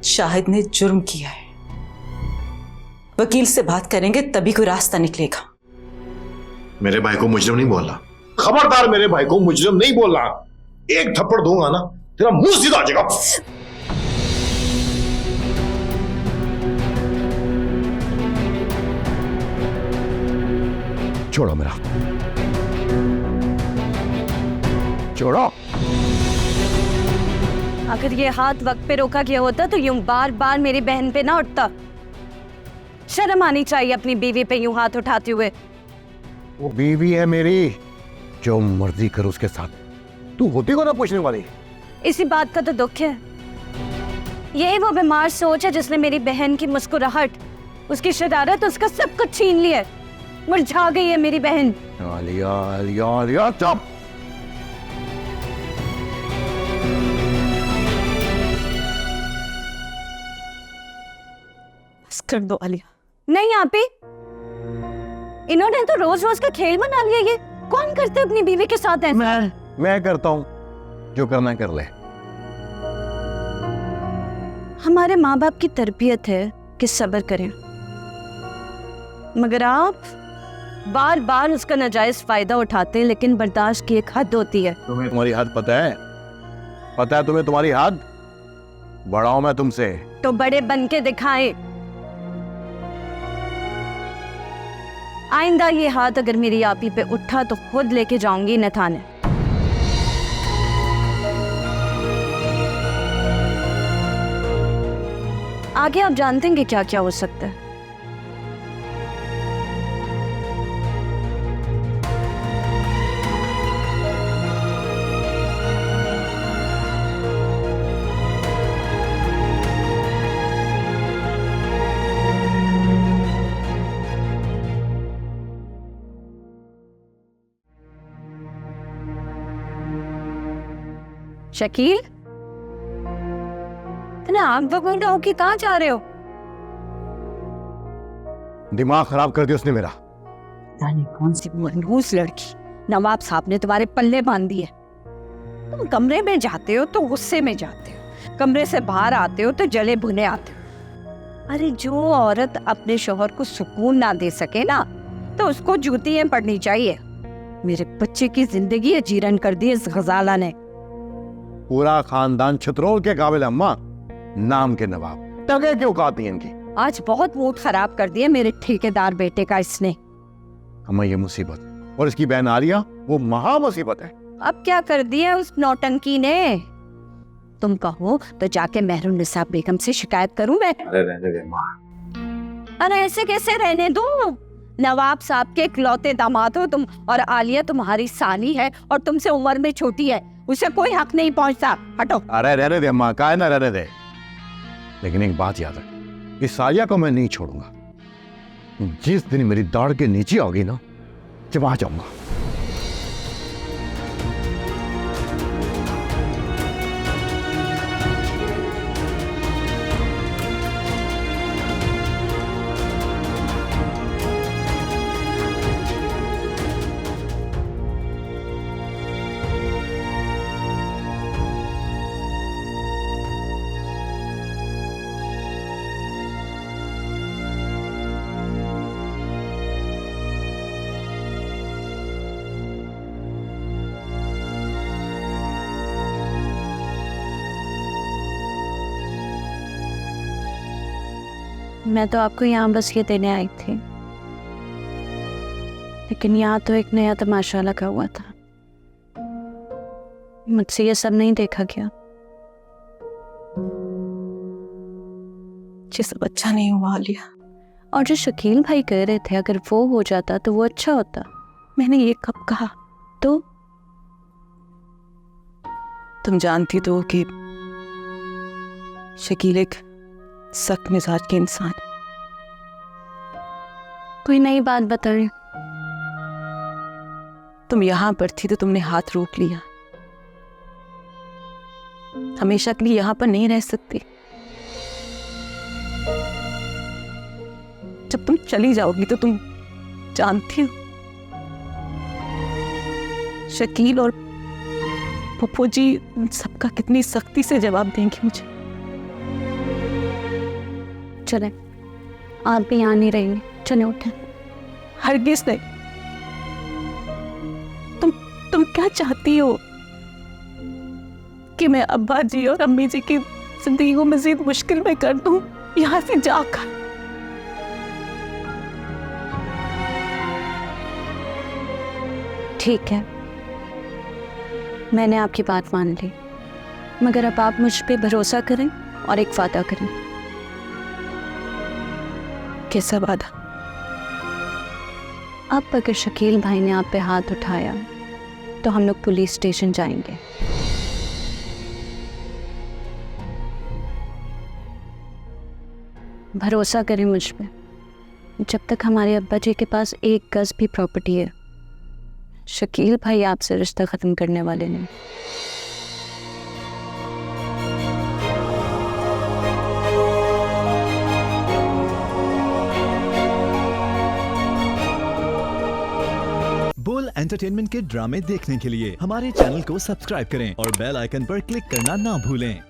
शाहिद ने जुर्म किया है, वकील से बात करेंगे तभी कोई रास्ता निकलेगा। मेरे भाई को मुजरिम नहीं बोलना। खबरदार, मेरे भाई को मुजरिम नहीं बोलना। एक थप्पड़ दूंगा ना तेरा मुंह सीधा आ जाएगा। छोड़ो मेरा, छोड़ो। अगर ये हाथ वक्त पे रोका गया होता तो यूं बार बार मेरी बहन पे ना उठता। शर्म आनी चाहिए अपनी बीवी पे यूं हाथ उठाते हुए। वो बीवी है मेरी, जो मर्जी कर उसके साथ। तू होती को ना पूछने वाली। इसी बात का तो दुख है। यही वो बीमार सोच है जिसने मेरी बहन की मुस्कुराहट, उसकी शरारत, उसका सब कुछ छीन लिया। मुरझा गई है मेरी बहन। आलिया, आलिया, आलिया, चुप। कर दो आलिया। नहीं आपी, इन्होंने तो रोज रोज का खेल बना लिया। ये कौन करते अपनी बीवी के साथ ऐसा? मैं करता हूँ, जो करना है कर ले। हमारे माँ बाप की तरबियत है कि सब्र करें, मगर आप बार बार उसका नाजायज फायदा उठाते हैं। लेकिन बर्दाश्त की एक हद होती है। तुम्हें तुम्हारी हद पता है? पता है तुम्हें तुम्हारी हद? बड़ा हूं मैं तुमसे। तो बड़े बन के दिखाएं। आइंदा ये हाथ अगर मेरी आपी पे उठा तो खुद लेके जाऊंगी न थाने। आगे आप जानते हैं कि क्या क्या हो सकता है। शकील, इतने आग बबूला हो कि कहाँ जा रहे हो? दिमाग खराब कर दिया उसने मेरा। जाने कौन सी मनहूस लड़की नवाब साहब ने तुम्हारे पल्ले बांध दिए। तुम कमरे में जाते हो तो गुस्से में जाते हो, कमरे से बाहर आते हो तो जले भुने आते हो। अरे जो औरत अपने शौहर को सुकून ना दे सके ना, तो उसको जूतियां पड़नी चाहिए। मेरे बच्चे की जिंदगी अजीरन कर दी इस गजाला ने। पूरा खानदान छतरोल के काबिल अम्मा, नाम के नवाब। टगे क्यों कहती है इनकी? आज बहुत मूड खराब कर दिया मेरे ठेकेदार बेटे का इसने। अम्मा ये मुसीबत, और इसकी बहन आलिया वो महा मुसीबत है। अब क्या कर दिया उस नौटंकी ने? तुम कहो तो जाके मेहरुन्निसा बेगम से शिकायत करूं मैं? अरे रहने दे माँ। अरे ऐसे कैसे रहने दूं? नवाब साहब के इकलौते दामाद हो तुम, और आलिया तुम्हारी साली है और तुमसे उम्र में छोटी है। उसे कोई हक नहीं पहुंचता। हटो। अरे रहने दे अम्मा, काहे ना रहने दे। लेकिन एक बात याद रख, इस सालिया को मैं नहीं छोड़ूंगा। जिस दिन मेरी दाढ़ के नीचे होगी ना, चबा जाऊंगा। मैं तो आपको यहाँ बस ये देने आई थी, लेकिन यहाँ तो एक नया तमाशा लगा हुआ था। मुझसे ये सब नहीं देखा गया। ये सब अच्छा नहीं हुआ आलिया। और जो शकील भाई कह रहे थे अगर वो हो जाता तो वो अच्छा होता। मैंने ये कब कहा? तो तुम जानती तो कि शकील एक सख्त मिजाज के इंसान। कोई नई बात बता रही? तुम यहां पर थी तो तुमने हाथ रोक लिया। हमेशा के लिए यहां पर नहीं रह सकती। जब तुम चली जाओगी तो तुम जानती हो शकील और पप्पू जी सबका कितनी सख्ती से जवाब देंगे मुझे। चले, आप भी यहाँ नहीं रहेंगे, चले उठे। हरगिज नहीं। तुम क्या चाहती हो कि मैं अब्बा जी और अम्मी जी की जिंदगी को मजीद मुश्किल में कर दूं यहाँ से जाकर? ठीक है, मैंने आपकी बात मान ली, मगर अब आप मुझ पे भरोसा करें और एक वादा करें। कैसा वादा? अब अगर शकील भाई ने आप पे हाथ उठाया तो हम लोग पुलिस स्टेशन जाएंगे। भरोसा करें मुझ पे, जब तक हमारे अब्बा जी के पास एक गज भी प्रॉपर्टी है, शकील भाई आपसे रिश्ता खत्म करने वाले नहीं। बोल एंटरटेनमेंट के ड्रामे देखने के लिए हमारे चैनल को सब्सक्राइब करें और बेल आइकन पर क्लिक करना ना भूलें।